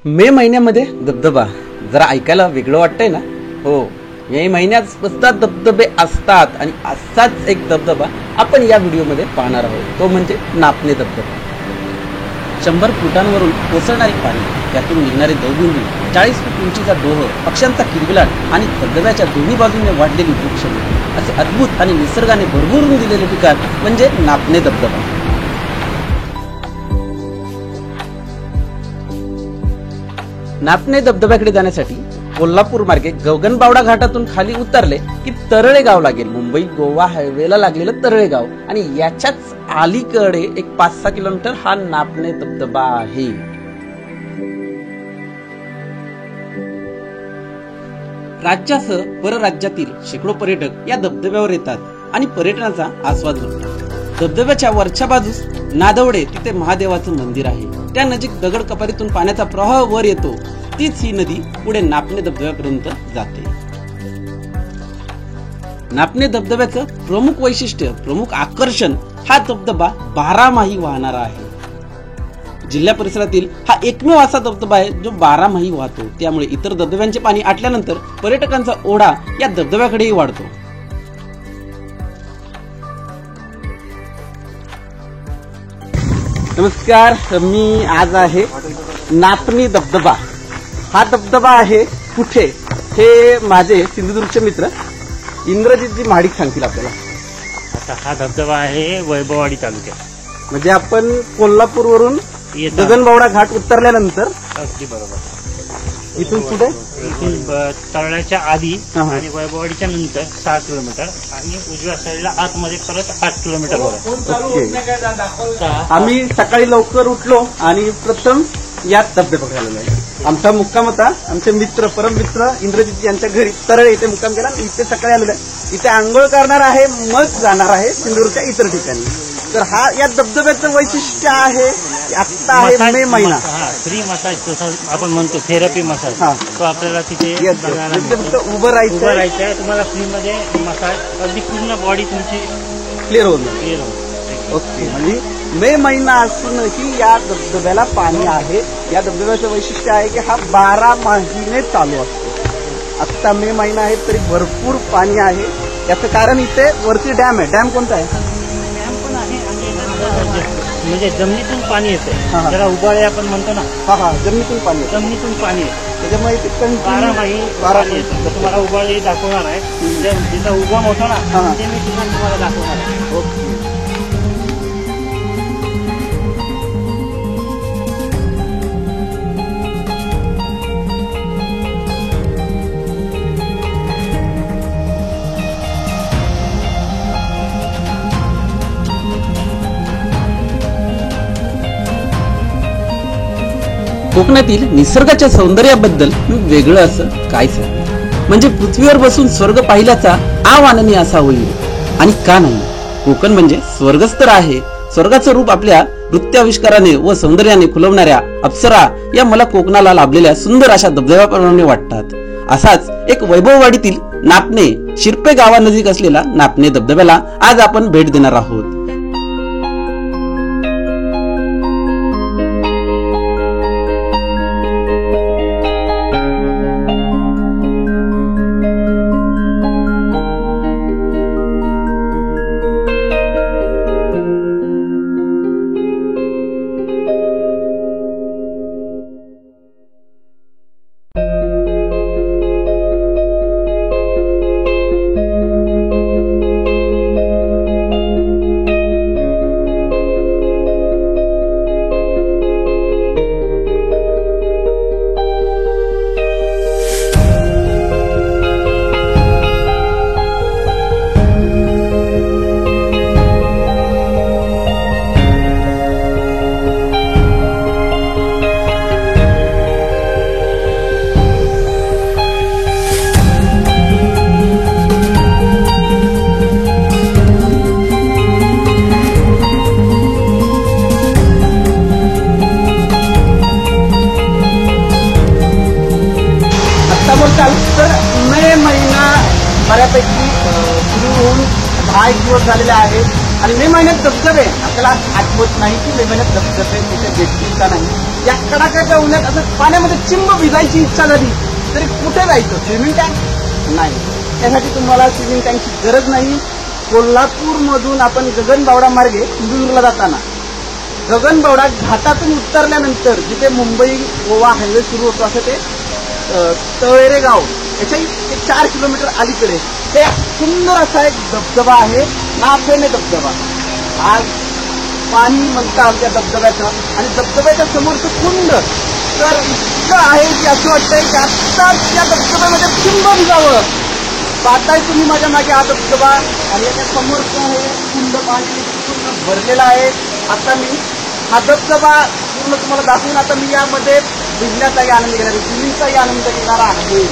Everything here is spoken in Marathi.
मे महिन्यामध्ये धबधबा जरा ऐकायला वेगळं वाटतंय ना? हो, मे महिन्यात स्वतः धबधबे असतात आणि असाच एक धबधबा आपण या व्हिडिओमध्ये पाहणार आहोत. तो म्हणजे नापणे धबधबा. 100 फुटांवरून कोसळणारे पाणी, त्यातून निघणारे दवबिंदू, 40 फूट उंचीचा डोह, पक्ष्यांचा किलबिलाट आणि धबधब्याच्या दोन्ही बाजूने वाढलेली वृक्ष, असे अद्भुत आणि निसर्गाने भरभरून दिलेले ठिकाण म्हणजे नापणे धबधबा. नापणे धबधब्याकडे जाण्यासाठी कोल्हापूर मार्गे गगनबावडा घाटातून खाली उतरले की तरळे गाव लागेल. मुंबई गोवा हायवेला लागलेलं तरळे गाव आणि याच्याच अलीकडे एक 5-6 किलोमीटर हा नापणे धबधबा आहे. राज्यासह परराज्यातील शेकडो पर्यटक या धबधब्यावर येतात आणि पर्यटनाचा आस्वाद लुटतात. धबधब्याच्या वरच्या बाजूस नादवडे तिथे महादेवाचं मंदिर आहे. त्या नजीक दगड कपारीतून पाण्याचा प्रवाह वर येतो. तीच ही नदी पुढे नापणे धबधब्यापर्यंत जाते. नापणे धबधब्याचं प्रमुख वैशिष्ट्य, प्रमुख आकर्षण हा धबधबा 12माही वाहणारा आहे. जिल्हा परिसरातील हा एकमेव असा धबधबा आहे जो 12माही वाहतो. त्यामुळे इतर धबधब्यांचे पाणी आटल्यानंतर पर्यटकांचा ओढा या धबधब्याकडेही वाढतो. नमस्कार, मी आज आहे नापणे धबधबा. हा धबधबा आहे कुठे हे माझे सिंधुदुर्गचे मित्र इंद्रजितजी महाडिक सांगतील आपल्याला. आता हा धबधबा आहे वैभववाडी तालुक्यात. म्हणजे आपण कोल्हापूरवरून गगनबावडा घाट उतरल्यानंतर अगदी बरोबर इथून पुढे इथून तळण्याच्या आधी आणि वैभववाडीच्या नंतर 6 किलोमीटर आणि उजव्या साईडला आतमध्ये परत 8 किलोमीटर वर. आम्ही सकाळी लवकर उठलो आणि प्रथम याच धबधब्याकडे आलेलो आहे. आमचा मुक्काम होता आमचे मित्र परममित्र इंद्रजित यांच्या घरी तरळे इथे मुक्काम केला. इथे सकाळी आलेलो आहे. इथे आंघोळ करणार आहे, मग जाणार आहे सिंधुदुर्गच्या इतर ठिकाणी. तर हा या धबधब्याचं वैशिष्ट्य आहे की आता आहे मे महिना. फ्री मसाज जसं आपण म्हणतो थेरपी मसाज, तो आपल्याला तिथे उभं राहायचं तुम्हाला फ्री मध्ये मसाज, अगदी पूर्ण बॉडी तुमची क्लिअर होऊन. ओके, म्हणजे मे महिना असूनही या धबधब्याला पाणी आहे. या धबधब्याचं वैशिष्ट्य आहे की हा 12 महिने चालू असतो. आता मे महिना आहे तरी भरपूर पाणी आहे. याचं कारण इथे वरती डॅम आहे. डॅम कोणता आहे? डॅम पण आहे आणि म्हणजे जमिनीतून पाणी येतं, त्याला उबाळे आपण म्हणतो ना. जमिनीतून पाणी आहे. त्याच्यामुळे ते 12माही येतं. तुम्हाला उबाळे दाखवणार आहे. जिथं उगम होतो ना ते मी तुम्हाला दाखवणार आहे. ओके. कोकणातील निसर्गाच्या सौंदर्याबद्दल वेगळं असं काय सांग. म्हणजे पृथ्वीवर बसून स्वर्ग पाहिल्याचा आनंद असा होईल. आणि का नाही, कोकण म्हणजे स्वर्गच तर आहे. स्वर्गाचं रूप आपल्या नृत्याविष्काराने व सौंदर्याने खुलवणाऱ्या अप्सरा या मला कोकणाला लाभलेल्या सुंदर अशा धबधब्याप्रमाणे वाटतात. असाच एक वैभववाडीतील नापणे शिरपे गावानजीक असलेला नापणे धबधब्याला आज आपण भेट देणार आहोत. बऱ्यापैकी सुरू होऊन 10 दिवस झालेले आहेत आणि मे महिन्यात धबधबे आपल्याला आठवत नाही की मे महिन्यात धबधबे तिथे भेटतील का नाही. या कडाक्याच्या उन्हात असं पाण्यामध्ये चिंब भिजायची इच्छा झाली तरी कुठे जायचं? स्विमिंग टँक नाही. त्यासाठी तुम्हाला स्विमिंग टँकची गरज नाही. कोल्हापूरमधून आपण गगनबावडा मार्गे सिंधुदुर्गला जाताना गगनबावडा घाटातून उतरल्यानंतर जिथे मुंबई गोवा हायवे सुरू होतो असं ते तळेरे गाव याच्याही 4 किलोमीटर अलीकडे ते सुंदर असा एक धबधबा आहे, नाफेने धबधबा. आज पाणी म्हणतात त्या धबधब्याचं आणि धबधब्याच्या समोरचं कुंड तर इतकं आहे की असं वाटतंय की आत्ताच त्या धबधब्यामध्ये चिंब भिजावं. पाहताय तुम्ही माझ्या मागे हा धबधबा आणि याच्या समोरचं हे कुंड पाणी पूर्ण भरलेला आहे. आता मी हा धबधबा पूर्ण तुम्हाला दाखवून आता मी यामध्ये भिजण्याचाही आनंद घेणार आहे, स्विमिंगचाही आनंद घेणार आहे.